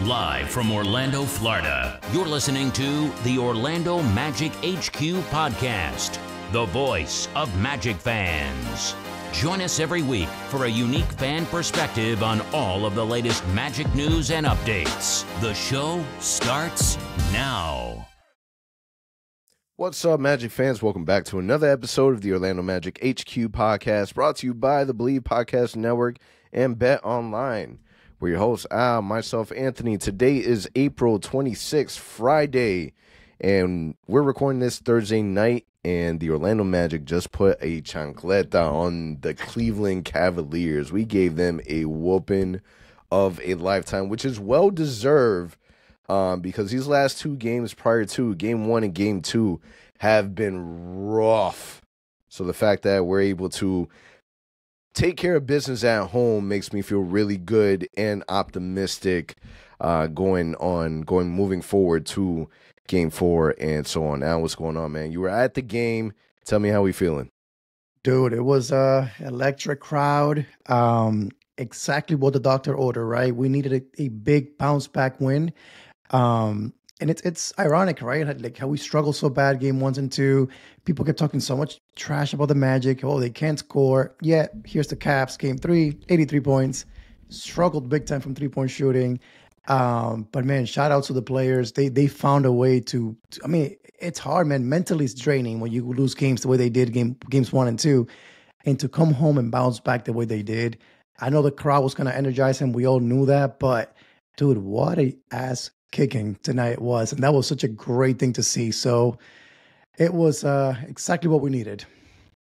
Live from Orlando, Florida, you're listening to the Orlando Magic HQ podcast, the voice of Magic fans. Join us every week for a unique fan perspective on all of the latest Magic news and updates. The show starts now. What's up, Magic fans? Welcome back to another episode of the Orlando Magic HQ podcast, brought to you by the Believe Podcast Network and Bet Online. We're your hosts, Al, myself, Anthony. Today is April 26th, Friday, and we're recording this Thursday night, and the Orlando Magic just put a chancleta on the Cleveland Cavaliers. We gave them a whooping of a lifetime, which is well-deserved because these last two games prior to Game 1 and Game 2 have been rough. So the fact that we're able to take care of business at home makes me feel really good and optimistic moving forward to Game 4 and so on. Now, what's going on, man? You were at the game. Tell me how we feeling. Dude, it was a electric crowd. Exactly what the doctor ordered, right? We needed a big bounce back win. And it's ironic, right? Like how we struggled so bad game 1 and 2. People kept talking so much trash about the Magic. Oh, they can't score. Yeah, here's the Cavs. Game 3, 83 points. Struggled big time from three-point shooting. But man, shout out to the players. They found a way to I mean, it's hard, man. Mentally it's draining when you lose games the way they did games 1 and 2. And to come home and bounce back the way they did. I know the crowd was gonna energize him. We all knew that, but dude, what a ass kicking tonight was, and that was such a great thing to see. So it was exactly what we needed.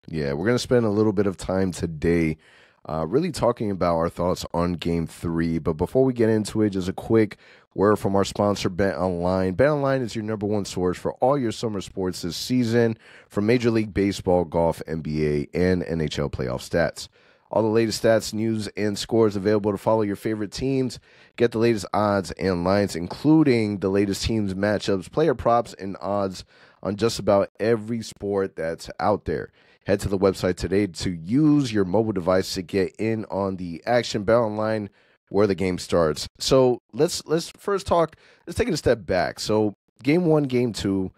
Yeah, we're going to spend a little bit of time today really talking about our thoughts on Game 3. But before we get into it, just a quick word from our sponsor, Bet Online. Bet Online is your number one source for all your summer sports this season, from Major League Baseball, golf, NBA, and NHL playoff stats. All the latest stats, news, and scores available to follow your favorite teams. Get the latest odds and lines, including the latest teams, matchups, player props, and odds on just about every sport that's out there. Head to the website today to use your mobile device to get in on the action. Bet Online, where the game starts. So let's first talk. Let's take it a step back. So Game 1, Game 2,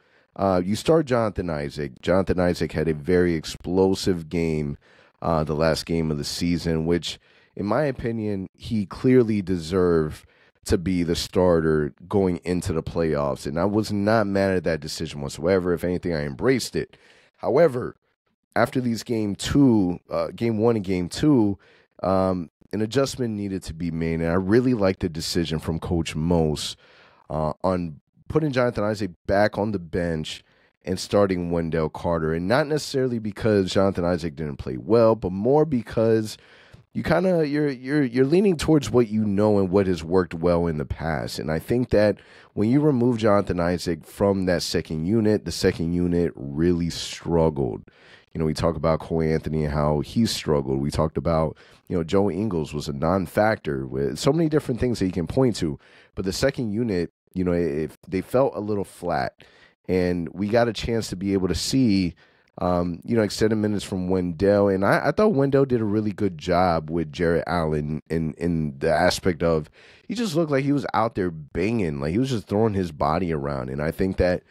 you start Jonathan Isaac. Jonathan Isaac had a very explosive game. The last game of the season, which, in my opinion, he clearly deserved to be the starter going into the playoffs. And I was not mad at that decision whatsoever. If anything, I embraced it. However, after these Game 1 and Game 2, an adjustment needed to be made. And I really like the decision from Coach Mose on putting Jonathan Isaac back on the bench and starting Wendell Carter. And not necessarily because Jonathan Isaac didn't play well, but more because you're leaning towards what you know and what has worked well in the past. And I think that when you remove Jonathan Isaac from that second unit, the second unit really struggled. You know, we talk about Cole Anthony and how he struggled. We talked about, Joe Ingles was a non-factor with so many different things that you can point to. But the second unit, they felt a little flat. And we got a chance to be able to see, extended minutes from Wendell. And I thought Wendell did a really good job with Jarrett Allen in the aspect of he just looked like he was out there banging. Like he was just throwing his body around. And I think that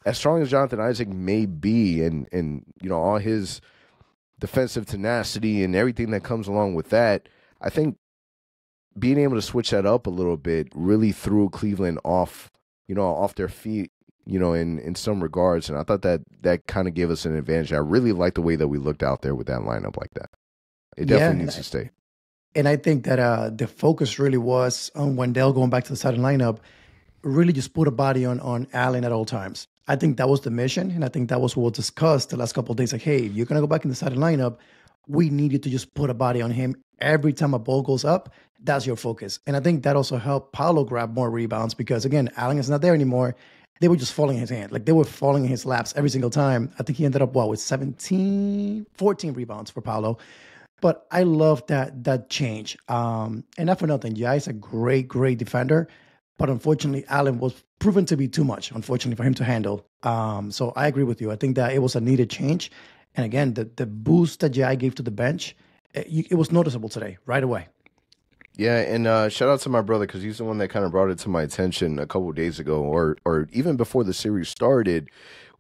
as strong as Jonathan Isaac may be and all his defensive tenacity and everything that comes along with that, I think being able to switch that up a little bit really threw Cleveland off their feet. In some regards. And I thought that kind of gave us an advantage. I really like the way that we looked out there with that lineup like that. It definitely needs to stay. And I think that the focus really was on Wendell going back to the starting lineup, really just put a body on Allen at all times. I think that was the mission. And I think that was what was discussed the last couple of days. Like, hey, you're going to go back in the starting lineup. We need you to just put a body on him. Every time a ball goes up, that's your focus. And I think that also helped Paolo grab more rebounds because, again, Allen is not there anymore. They were just falling in his hand. Like, they were falling in his laps every single time. I think he ended up, with 14 rebounds for Paolo. But I love that change. And not for nothing, Jai is a great, great defender. But unfortunately, Allen was proven to be too much, unfortunately, for him to handle. So I agree with you. I think that it was a needed change. And again, the boost that Jai gave to the bench, it was noticeable today, right away. Yeah, and shout out to my brother because he's the one that kind of brought it to my attention a couple of days ago, or even before the series started,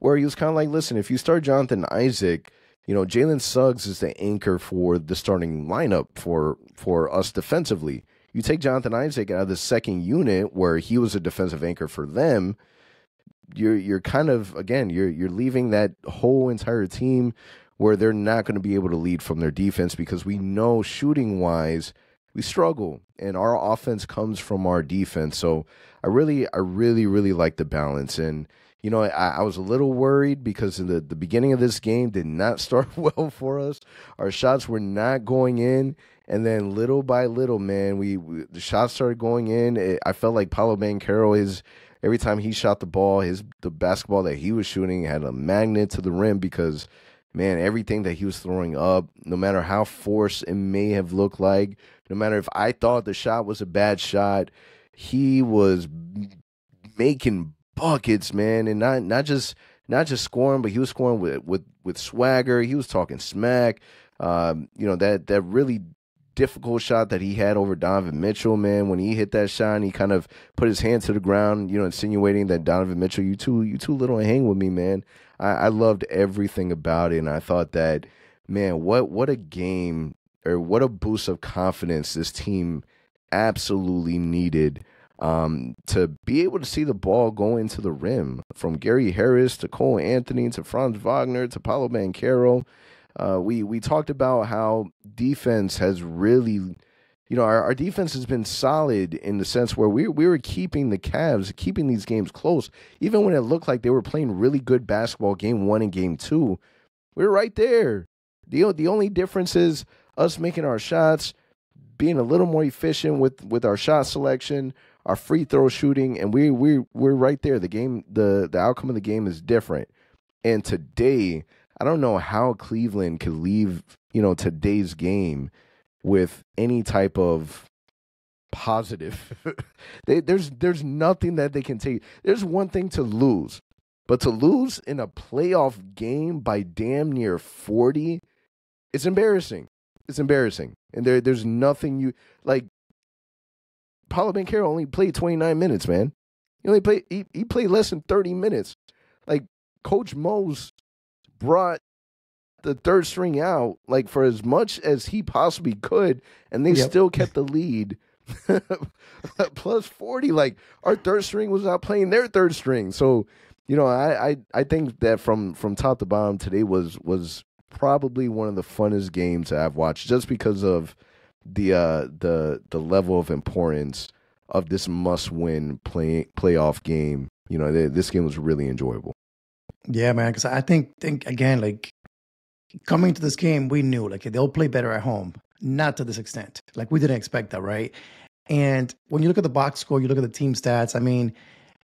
where he was kind of like, "Listen, if you start Jonathan Isaac, Jalen Suggs is the anchor for the starting lineup for us defensively. You take Jonathan Isaac out of the second unit where he was a defensive anchor for them, you're kind of again you're leaving that whole entire team where they're not going to be able to lead from their defense because we know shooting wise we struggle and our offense comes from our defense. So I really like the balance. And I was a little worried because in the beginning of this game did not start well for us. Our shots were not going in. And then little by little, man, the shots started going in. I felt like Paolo Banchero, every time he shot the ball, the basketball that he was shooting had a magnet to the rim because, man, everything that he was throwing up, no matter how forced it may have looked like, no matter if I thought the shot was a bad shot, he was making buckets, man, and not just scoring, but he was scoring with swagger. He was talking smack. That really difficult shot that he had over Donovan Mitchell, man. When he hit that shot, and he kind of put his hand to the ground, insinuating that Donovan Mitchell, you too little to hang with me, man. I loved everything about it, and I thought that, man, what a game or what a boost of confidence this team absolutely needed to be able to see the ball go into the rim from Gary Harris to Cole Anthony to Franz Wagner to Paolo Banchero. We talked about how defense has really, our defense has been solid in the sense where we were keeping the Cavs, keeping these games close. Even when it looked like they were playing really good basketball game 1 and game 2, we were right there. The only difference is us making our shots, being a little more efficient with our shot selection, our free throw shooting, and we're right there. The game, the outcome of the game is different. And today, I don't know how Cleveland could leave, today's game with any type of positive. There's nothing that they can take. There's one thing to lose, but to lose in a playoff game by damn near 40, it's embarrassing. It's embarrassing. And there's nothing like. Paolo Banchero only played 29 minutes, man. He played less than 30 minutes. Like Coach Mose brought the third string out like for as much as he possibly could, and they still kept the lead. Plus 40, like our third string was not playing their third string. So, I think that from top to bottom today was probably one of the funnest games I've watched just because of the level of importance of this must-win playoff game. This game was really enjoyable. Yeah, man, because I think again, like coming to this game, we knew like they'll play better at home, not to this extent. Like we didn't expect that, right? And when you look at the box score, you look at the team stats. I mean,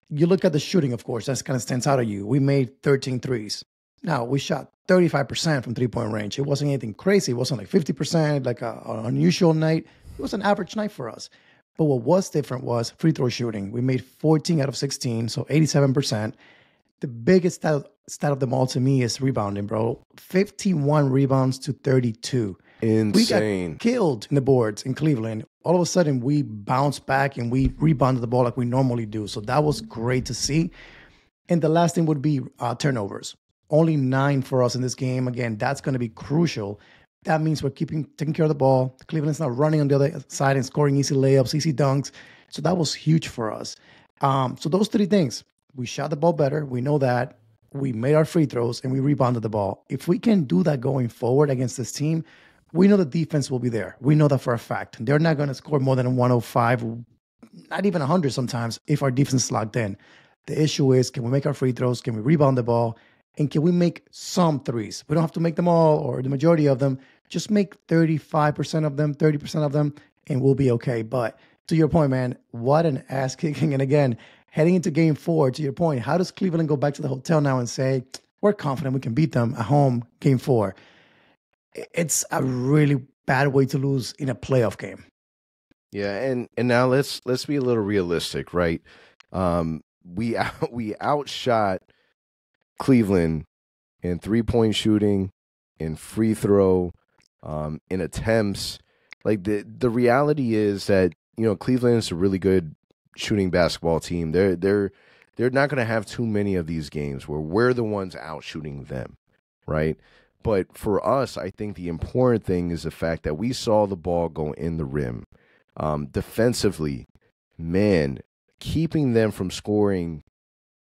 you look at the shooting, of course, that kind of stands out at you. We made 13 threes. Now, we shot 35% from three-point range. It wasn't anything crazy. It wasn't like 50%, like an unusual night. It was an average night for us. But what was different was free throw shooting. We made 14 out of 16, so 87%. The biggest stat of them all to me is rebounding, bro. 51 rebounds to 32. Insane. We got killed in the boards in Cleveland. All of a sudden, we bounced back and we rebounded the ball like we normally do. So that was great to see. And the last thing would be turnovers. Only 9 for us in this game. Again, that's going to be crucial. That means we're taking care of the ball. Cleveland's not running on the other side and scoring easy layups, easy dunks. So that was huge for us. So those 3 things. We shot the ball better. We know that. We made our free throws and we rebounded the ball. If we can do that going forward against this team, we know the defense will be there. We know that for a fact. They're not going to score more than 105, not even 100 sometimes if our defense is locked in. The issue is, can we make our free throws? Can we rebound the ball? And can we make some threes? We don't have to make them all or the majority of them. Just make 35% of them, 30% of them, and we'll be okay. But to your point, man, what an ass kicking. And again, heading into game 4, to your point, how does Cleveland go back to the hotel now and say, we're confident we can beat them at home game 4? It's a really bad way to lose in a playoff game. Yeah, and now let's be a little realistic, right? We outshot Cleveland in 3-point shooting, in free throw, in attempts. Like the reality is that, Cleveland is a really good shooting basketball team. They're not going to have too many of these games where we're the ones out shooting them, right? But for us, I think the important thing is the fact that we saw the ball go in the rim. Defensively, man, keeping them from scoring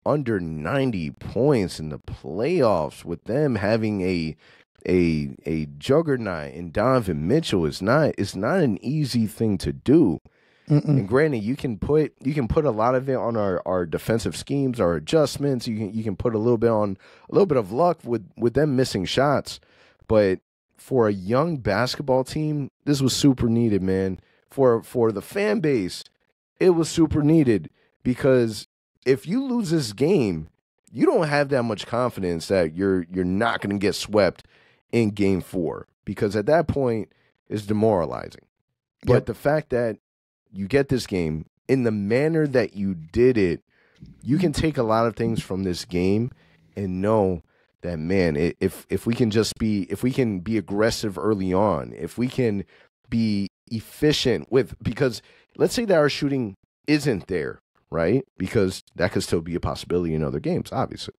under 90 points in the playoffs with them having a juggernaut in Donovan Mitchell is not an easy thing to do. And granted, you can put a lot of it on our defensive schemes, our adjustments. You can put a little bit of luck with them missing shots. But for a young basketball team, this was super needed, man. For the fan base, it was super needed, because if you lose this game, you don't have that much confidence that you're not going to get swept in game 4, because at that point it's demoralizing. But the fact that you get this game in the manner that you did it, you can take a lot of things from this game and know that, man, if we can be aggressive early on, if we can be efficient because let's say that our shooting isn't there, right? Because that could still be a possibility in other games, obviously.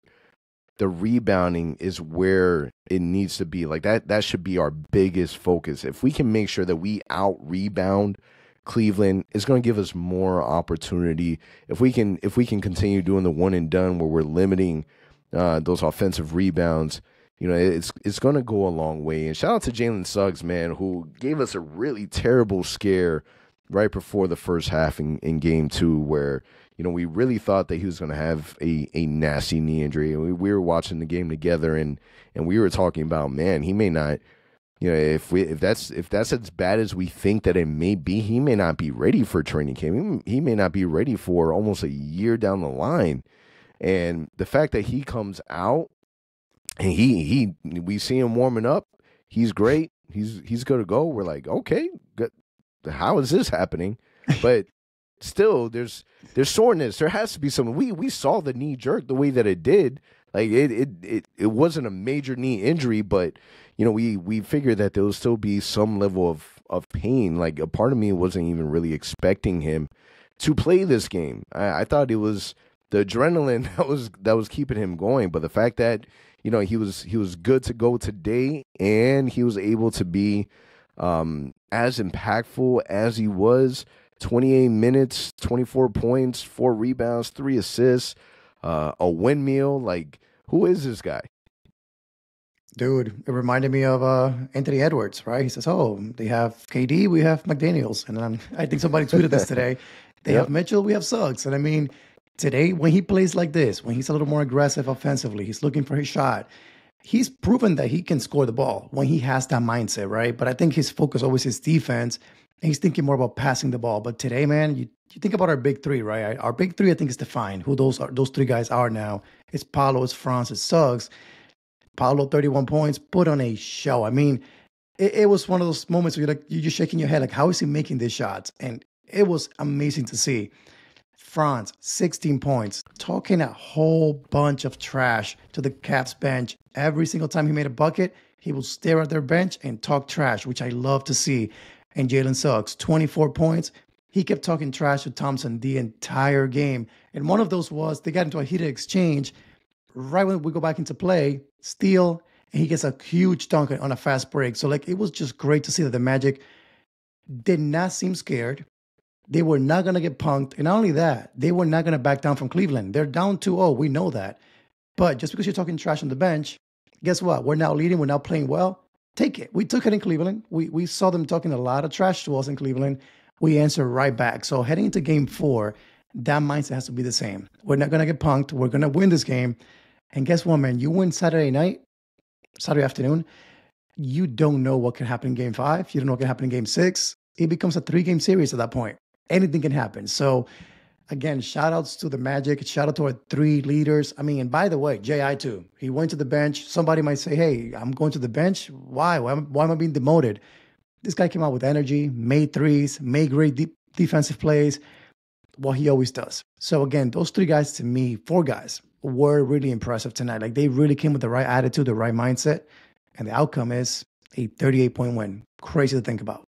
The rebounding is where it needs to be. Like that should be our biggest focus. If we can make sure that we out rebound Cleveland, it's going to give us more opportunity. If we can continue doing the one and done where we're limiting those offensive rebounds, it's going to go a long way. And shout out to Jalen Suggs, man, who gave us a really terrible scare right before the first half in game 2, where we really thought that he was going to have a nasty knee injury. And we were watching the game together, and we were talking about, man, he may not, if that's as bad as we think that it may be, he may not be ready for training camp. He may not be ready for almost a year down the line. And the fact that he comes out and we see him warming up, he's great. He's good to go. We're like, okay, good. How is this happening? But still, there's soreness. There has to be some. We saw the knee jerk the way that it did. Like it wasn't a major knee injury, but we figured that there will still be some level of pain. Like a part of me wasn't even really expecting him to play this game. I thought it was the adrenaline that was keeping him going, but the fact that he was good to go today, and he was able to be as impactful as he was. 28 minutes, 24 points, 4 rebounds, 3 assists, a windmill. Like, who is this guy? Dude, it reminded me of Anthony Edwards, right? He says, oh, they have KD, we have McDaniels. And I think somebody tweeted this today. They have Mitchell, we have Suggs. And I mean, today, when he plays like this, when he's a little more aggressive offensively, he's looking for his shot, he's proven that he can score the ball when he has that mindset, right? But I think his focus always is defense. And he's thinking more about passing the ball. But today, man, you think about our big 3, right? Our big 3, I think, is defined. Who those 3 guys are now. It's Paolo, it's Franz, it's Suggs. Paolo, 31 points, put on a show. I mean, it was one of those moments where you're just shaking your head, like, how is he making these shots? And it was amazing to see. Franz, 16 points, talking a whole bunch of trash to the Cavs bench. Every single time he made a bucket, he will stare at their bench and talk trash, which I love to see. And Jalen Suggs, 24 points. He kept talking trash to Thompson the entire game. And one of those was they got into a heated exchange. Right when we go back into play, steal, and he gets a huge dunk on a fast break. So, it was just great to see that the Magic did not seem scared. They were not going to get punked. And not only that, they were not going to back down from Cleveland. They're down 2-0. We know that. But just because you're talking trash on the bench, guess what? We're now leading. We're now playing well. Take it. We took it in Cleveland. We saw them talking a lot of trash to us in Cleveland. We answered right back. So heading into game 4, that mindset has to be the same. We're not going to get punked. We're going to win this game. And guess what, man? You win Saturday afternoon. You don't know what can happen in game 5. You don't know what can happen in game 6. It becomes a 3-game series at that point. Anything can happen. So, again, shout outs to the Magic. Shout out to our 3 leaders. I mean, and by the way, J.I. too. He went to the bench. Somebody might say, hey, I'm going to the bench. Why? Why am I being demoted? This guy came out with energy, made threes, made great defensive plays, what he always does. So, again, those 3 guys to me, 4 guys, were really impressive tonight. Like, they really came with the right attitude, the right mindset. And the outcome is a 38-point win. Crazy to think about.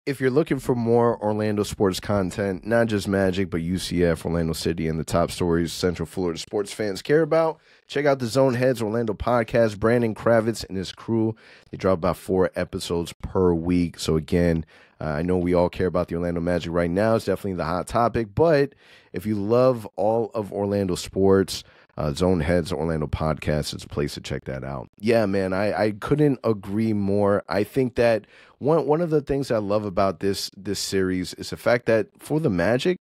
if you're looking for more Orlando sports content, not just Magic, but UCF, Orlando City, and the top stories Central Florida sports fans care about, check out the Zone Heads Orlando podcast. Brandon Kravitz and his crew, they drop about 4 episodes per week. So again, I know we all care about the Orlando Magic right now. It's definitely the hot topic. But if you love all of Orlando sports, Zone Heads Orlando podcast is a place to check that out. Yeah, man, I couldn't agree more. I think that one of the things I love about this series is the fact that for the Magic,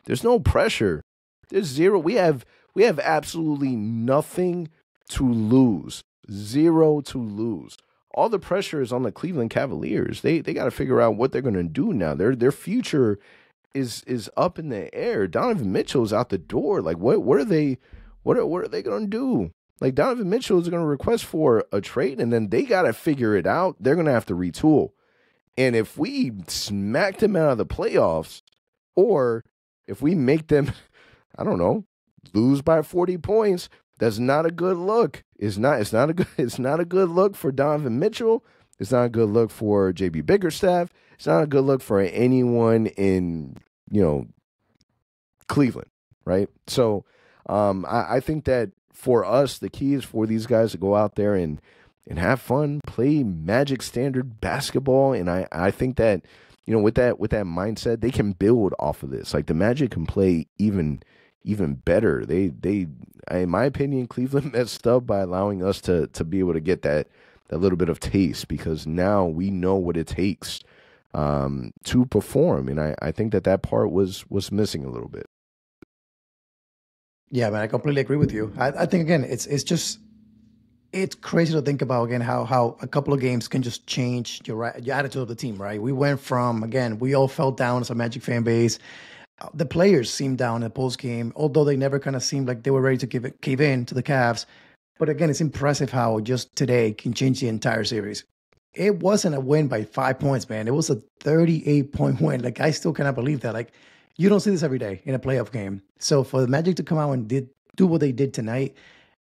there's no pressure. There's zero. We have absolutely nothing to lose. Zero to lose. All the pressure is on the Cleveland Cavaliers. They got to figure out what they're going to do now. Their future is up in the air. Donovan Mitchell's out the door. Like what are they going to do? Like Donovan Mitchell is going to request for a trade, and then they got to figure it out. They're going to have to retool. And if we smack them out of the playoffs, or if we make them, I don't know, lose by 40 points, that's not a good look. It's not a good look for Donovan Mitchell. It's not a good look for JB Bickerstaff. It's not a good look for anyone in, Cleveland, right? So I think that for us, the key is for these guys to go out there and have fun, play Magic standard basketball. And I think that, with that mindset, they can build off of this. Like the Magic can play even better. They in my opinion, Cleveland messed up by allowing us to be able to get that little bit of taste, because now we know what it takes to perform. And I think that part was missing a little bit. Yeah, man, I completely agree with you. I think, again, it's crazy to think about, again, how a couple of games can just change your attitude of the team, right? We went from, again, we all fell down as a Magic fan base. The players seemed down in the post game, although they never kind of seemed like they were ready to cave in to the Cavs. But again, it's impressive how just today can change the entire series. It wasn't a win by 5 points, man. It was a 38-point win. Like, I still cannot believe that. Like, you don't see this every day in a playoff game. So for the Magic to come out and do what they did tonight,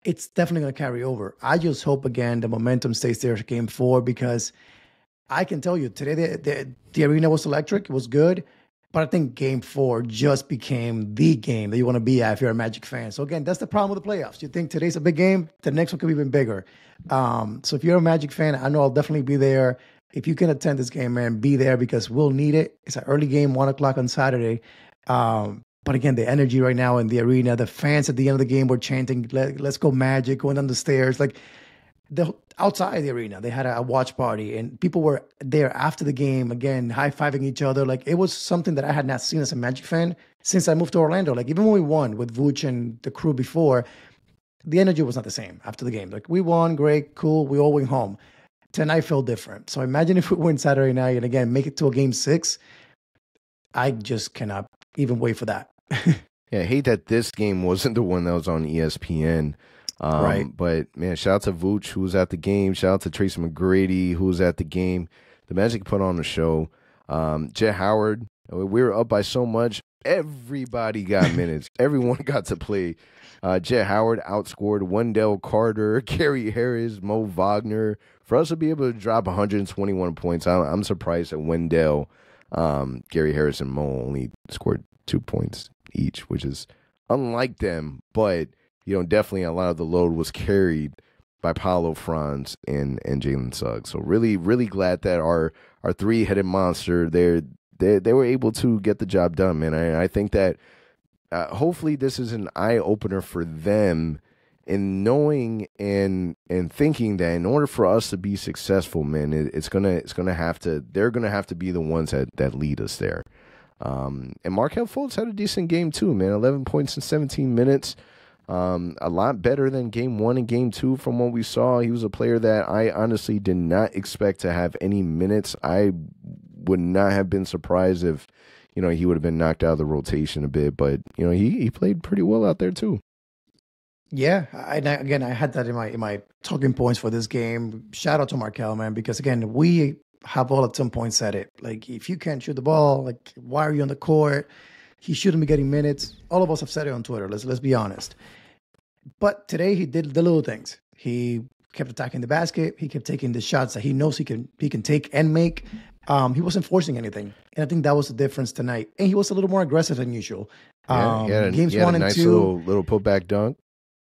it's definitely going to carry over. I just hope, again, the momentum stays there for Game 4, because I can tell you, today the arena was electric. It was good. But I think Game 4 just became the game that you want to be at if you're a Magic fan. So again, that's the problem with the playoffs. You think today's a big game, the next one could be even bigger. So if you're a Magic fan, I know I'll definitely be there. If you can attend this game, man, be there, because we'll need it. It's an early game, 1 o'clock on Saturday. But again, the energy right now in the arena, the fans at the end of the game were chanting, let's go Magic, going down the stairs. Like, outside the arena, they had a watch party, and people were there after the game, again, high-fiving each other. Like, it was something that I had not seen as a Magic fan since I moved to Orlando. Like, even when we won with Vooch and the crew before, the energy was not the same after the game. Like, we won, great, cool, we all went home. Tonight felt different. So imagine if we win Saturday night and, again, make it to a Game 6. I just cannot even wait for that. Yeah, I hate that this game wasn't the one that was on ESPN. Right. But, man, shout out to Vooch, who was at the game. Shout out to Tracy McGrady, who was at the game. The Magic put on the show. Jet Howard, we were up by so much. Everybody got minutes. Everyone got to play. Jet Howard outscored Wendell Carter, Gary Harris, Mo Wagner. For us to be able to drop 121 points, I'm surprised that Wendell, Gary Harris, and Mo only scored 2 points each, which is unlike them. But, definitely a lot of the load was carried by Paulo Franz and Jalen Suggs. So really, really glad that our three-headed monster, they were able to get the job done, man. I think that hopefully this is an eye-opener for them in knowing and thinking that in order for us to be successful, man, they're gonna have to be the ones that lead us there. And Markelle Fultz had a decent game too, man. 11 points in 17 minutes. A lot better than Game 1 and Game 2 from what we saw. He was a player that I honestly did not expect to have any minutes. I would not have been surprised if, he would have been knocked out of the rotation a bit. But, he played pretty well out there too. Yeah, I had that in my talking points for this game. Shout out to Markelle, man, because again, we have all at some point said it. Like, if you can't shoot the ball, like, why are you on the court? He shouldn't be getting minutes. All of us have said it on Twitter. Let's be honest. But today he did the little things. He kept attacking the basket. He kept taking the shots that he knows he can take and make. He wasn't forcing anything, and I think that was the difference tonight. And he was a little more aggressive than usual. Yeah, Games he had one a and nice two, little putback dunk.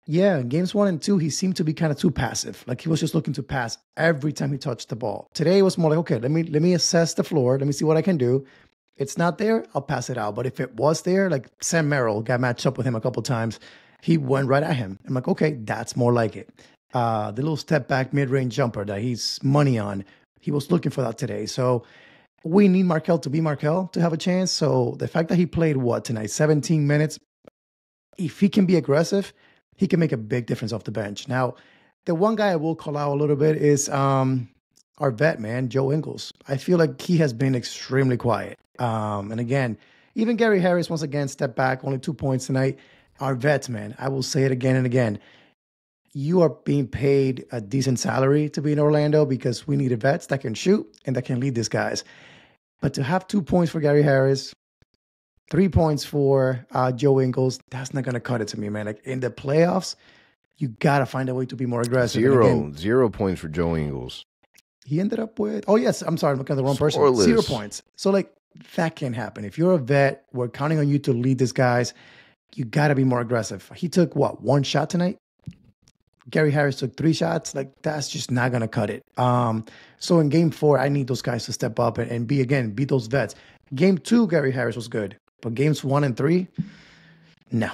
yeah, games one and two, he seemed to be kind of too passive. Like he was just looking to pass every time he touched the ball. Today it was more like, okay, let me assess the floor. Let me see what I can do. It's not there, I'll pass it out. But if it was there, like Sam Merrill got matched up with him a couple times, he went right at him. I'm like, okay, that's more like it. The little step back mid range jumper that he's money on, he was looking for that today. So we need Markel to be Markel to have a chance. So the fact that he played what tonight, 17 minutes, if he can be aggressive, he can make a big difference off the bench. Now, the one guy I will call out a little bit is our vet, man, Joe Ingles. I feel like he has been extremely quiet. And again, even Gary Harris, once again, stepped back, only 2 points tonight. Our vets, man, I will say it again and again. You are being paid a decent salary to be in Orlando because we need vets that can shoot and that can lead these guys. But to have 2 points for Gary Harris, 3 points for Joe Ingles, that's not going to cut it to me, man. Like in the playoffs, you got to find a way to be more aggressive. Zero points for Joe Ingles. He ended up with, oh, yes, I'm sorry, I'm looking at the wrong person. Scoreless. 0 points. So, like, that can happen. If you're a vet, we're counting on you to lead these guys. You got to be more aggressive. He took, what, 1 shot tonight? Gary Harris took 3 shots. Like, that's just not going to cut it. So in game 4, I need those guys to step up and be those vets. Game 2, Gary Harris was good. But games 1 and 3, no.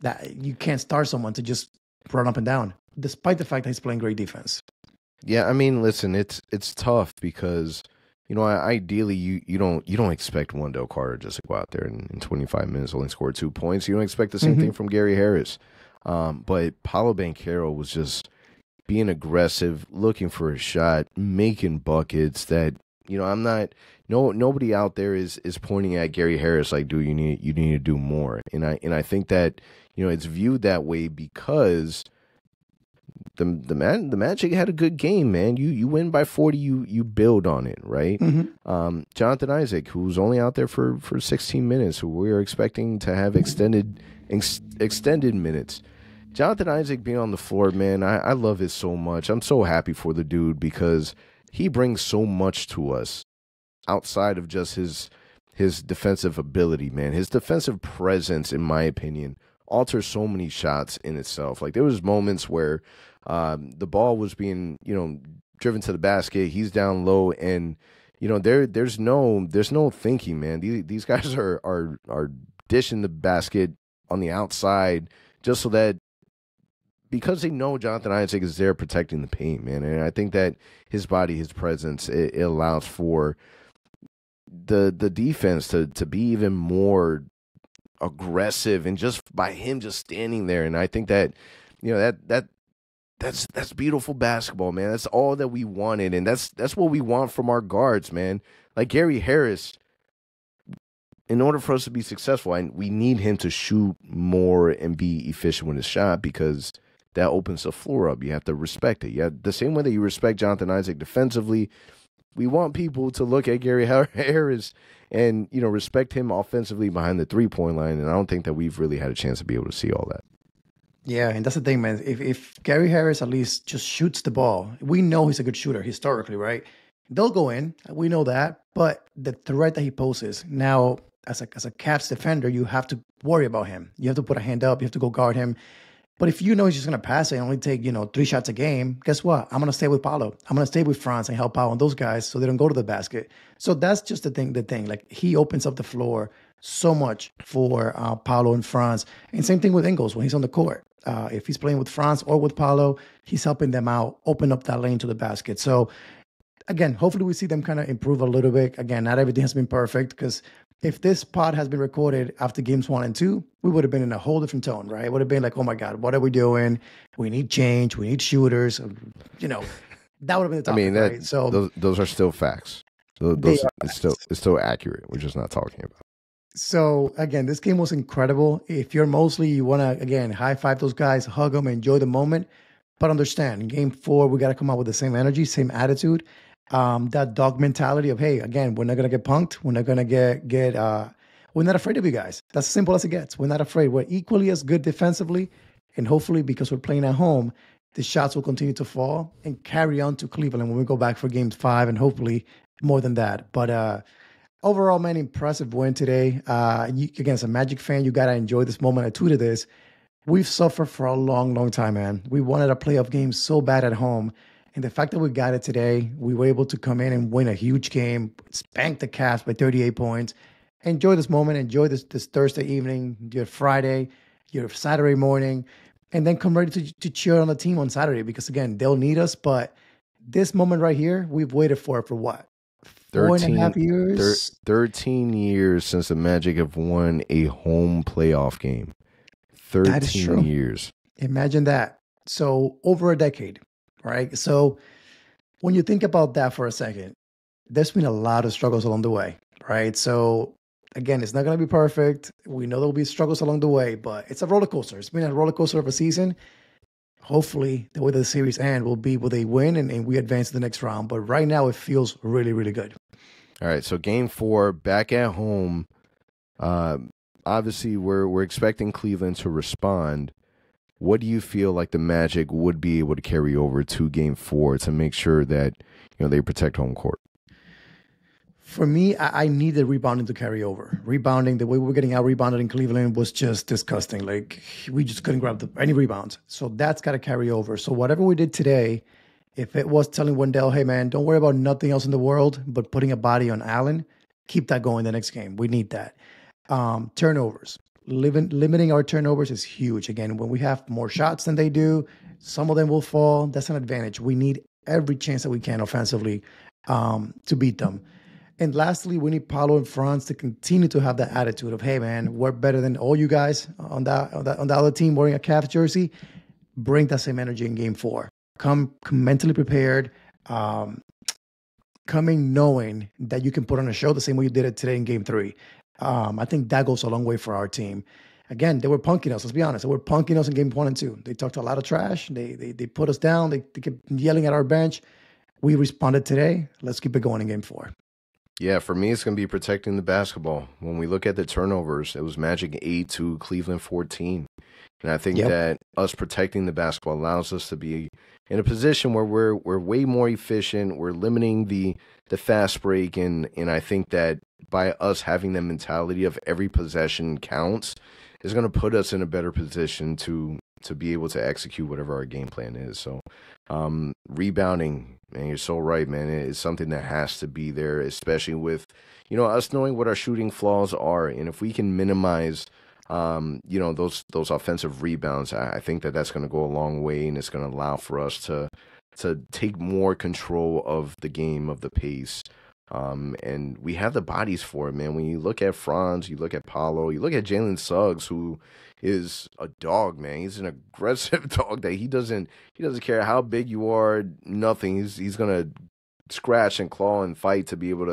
That you can't start someone to just run up and down, despite the fact that he's playing great defense. Yeah, I mean, listen, it's tough because, ideally you don't expect Wendell Carter just to go out there in 25 minutes only score 2 points. You don't expect the same thing from Gary Harris. But Paolo Banchero was just being aggressive, looking for a shot, making buckets that, nobody out there is pointing at Gary Harris like, dude, you need to do more. And I think that, it's viewed that way because the Magic had a good game, man. You win by 40, you build on it, right? Jonathan Isaac, who's only out there for 16 minutes, who we are expecting to have extended minutes. Jonathan Isaac being on the floor, man, I love it so much. I'm so happy for the dude because he brings so much to us outside of just his defensive ability, man. His defensive presence, in my opinion, alters so many shots in itself. Like there was moments where the ball was being, driven to the basket. He's down low, and there's no thinking, man. These guys are dishing the basket on the outside just so that, because they know Jonathan Isaac is there protecting the paint, man. And I think that his body, his presence, it allows for the defense to be even more aggressive, and just by him just standing there. And I think that, that's beautiful basketball, man. That's all that we wanted, and that's what we want from our guards, man. Like Gary Harris, in order for us to be successful, we need him to shoot more and be efficient with his shot, because that opens the floor up. You have to respect it. Yeah, the same way that you respect Jonathan Isaac defensively, we want people to look at Gary Harris and, respect him offensively behind the 3-point line. And I don't think that we've really had a chance to be able to see all that. Yeah, and that's the thing, man. If Gary Harris at least just shoots the ball, we know he's a good shooter historically, right? They'll go in. We know that. But the threat that he poses, now, as a Cavs defender, you have to worry about him. You have to put a hand up. You have to go guard him. But if you know he's just going to pass it and only take, 3 shots a game, guess what? I'm going to stay with Paolo. I'm going to stay with Franz and help out on those guys so they don't go to the basket. So that's just the thing. Like, he opens up the floor so much for Paolo and Franz. And same thing with Ingles when he's on the court. If he's playing with Franz or with Paolo, he's helping them out, open up that lane to the basket. So, again, hopefully we see them kind of improve a little bit. Again, not everything has been perfect, because if this pod has been recorded after games 1 and 2, we would have been in a whole different tone, right? It would have been like, oh my God, what are we doing? We need change. We need shooters. That would have been the topic, right? So those are still facts. It's still accurate. We're just not talking about. So again, this game was incredible. If you're mostly, you want to, again, high five those guys, hug them, enjoy the moment. But understand, in game 4, we got to come out with the same energy, same attitude. That dog mentality of, hey, again, we're not going to get punked. We're not going to we're not afraid of you guys. That's as simple as it gets. We're not afraid. We're equally as good defensively. And hopefully, because we're playing at home, the shots will continue to fall and carry on to Cleveland when we go back for game 5 and hopefully more than that. But overall, man, impressive win today. Again, as a Magic fan, you got to enjoy this moment. I tweeted this. We've suffered for a long, long time, man. We wanted a playoff game so bad at home. And the fact that we got it today, we were able to come in and win a huge game, spank the Cavs by 38 points. Enjoy this moment. Enjoy this Thursday evening, your Friday, your Saturday morning, and then come ready to cheer on the team on Saturday because, again, they'll need us. But this moment right here, we've waited for what? 4.5 years? 13 years since the Magic have won a home playoff game. 13 years. Imagine that. So over a decade, right? So when you think about that for a second, there's been a lot of struggles along the way, right? So again, it's not going to be perfect. We know there'll be struggles along the way, but it's a roller coaster. It's been a roller coaster of a season. Hopefully, the way the series end will be where they win and we advance to the next round. But right now, it feels really, really good. All right, so game 4, back at home. Obviously, we're expecting Cleveland to respond. What do you feel like the Magic would be able to carry over to game 4 to make sure that they protect home court? For me, I need the rebounding to carry over. Rebounding, the way we were getting out rebounded in Cleveland was just disgusting. Like, we just couldn't grab any rebounds. So that's got to carry over. So whatever we did today, if it was telling Wendell, hey, man, don't worry about nothing else in the world but putting a body on Allen, keep that going the next game. We need that. Turnovers. Limiting our turnovers is huge. Again, when we have more shots than they do, some of them will fall. That's an advantage. We need every chance that we can offensively to beat them. And lastly, we need Paolo and Franz to continue to have that attitude of, hey, man, we're better than all you guys on the other team wearing a Cavs jersey. Bring that same energy in game 4. Come mentally prepared, coming knowing that you can put on a show the same way you did it today in game 3. I think that goes a long way for our team. Again, they were punking us. Let's be honest. They were punking us in game 1 and 2. They talked a lot of trash. They put us down. They kept yelling at our bench. We responded today. Let's keep it going in game 4. Yeah, for me, it's going to be protecting the basketball. When we look at the turnovers, it was Magic 8 to Cleveland 14. And I think that us protecting the basketball allows us to be in a position where we're way more efficient. We're limiting the fast break. And I think that by us having the mentality of every possession counts is going to put us in a better position to be able to execute whatever our game plan is. So rebounding, man, you're so right, man. It's something that has to be there, especially with, us knowing what our shooting flaws are. And if we can minimize, those offensive rebounds, I think that that's going to go a long way, and it's going to allow for us to take more control of the game, of the pace. And we have the bodies for it, man. When you look at Franz, you look at Paolo, you look at Jalen Suggs, who is a dog, man. He's an aggressive dog that he doesn't care how big you are, nothing. He's gonna scratch and claw and fight to be able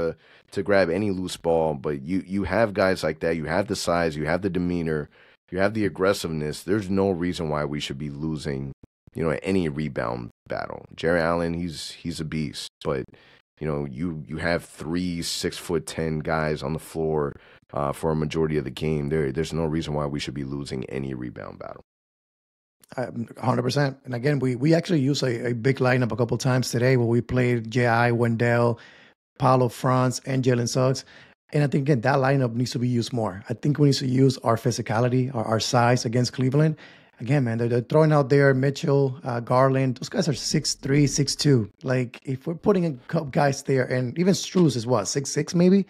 to grab any loose ball. But you have guys like that. You have the size, you have the demeanor, you have the aggressiveness. There's no reason why we should be losing, any rebound battle. Jerry Allen, he's a beast, but you have 3 6'10" guys on the floor for a majority of the game. There's no reason why we should be losing any rebound battle. 100%. And again, we actually used a big lineup a couple times today where we played J.I., Wendell, Paolo, Franz, and Jalen Suggs. And I think, again, that lineup needs to be used more. I think we need to use our physicality, our size against Cleveland. Again, man, they're throwing out there Mitchell, Garland. Those guys are 6'3", 6'2". Like, if we're putting a couple guys there, and even Struz is what, 6'6" maybe?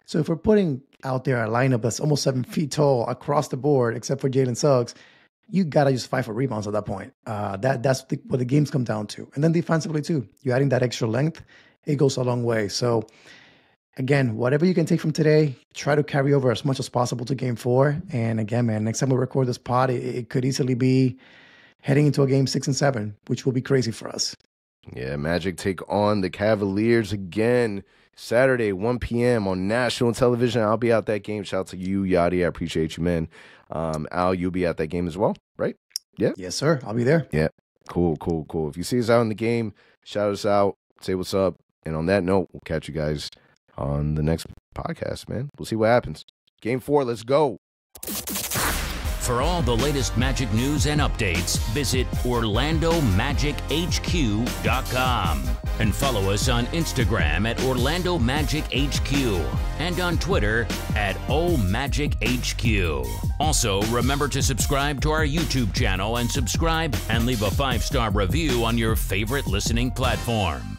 So if we're putting out there a lineup that's almost 7 feet tall across the board, except for Jalen Suggs, you got to just fight for rebounds at that point. That's what the games come down to. And then defensively, too. You're adding that extra length. It goes a long way. So, again, whatever you can take from today, try to carry over as much as possible to game 4. And again, man, next time we record this pod, it could easily be heading into a game 6 and 7, which will be crazy for us. Yeah, Magic take on the Cavaliers again Saturday, 1 p.m. on national television. I'll be out that game. Shout out to you, Yachty. I appreciate you, man. Al, you'll be at that game as well, right? Yeah. Yes, sir. I'll be there. Yeah. Cool. If you see us out in the game, shout us out, say what's up. And on that note, we'll catch you guys on the next podcast, man. We'll see what happens. Game 4, let's go. For all the latest Magic news and updates, visit OrlandoMagicHQ.com and follow us on Instagram at Orlando Magic HQ and on Twitter at OMagicHQ. Also, remember to subscribe to our YouTube channel and subscribe and leave a 5-star review on your favorite listening platform.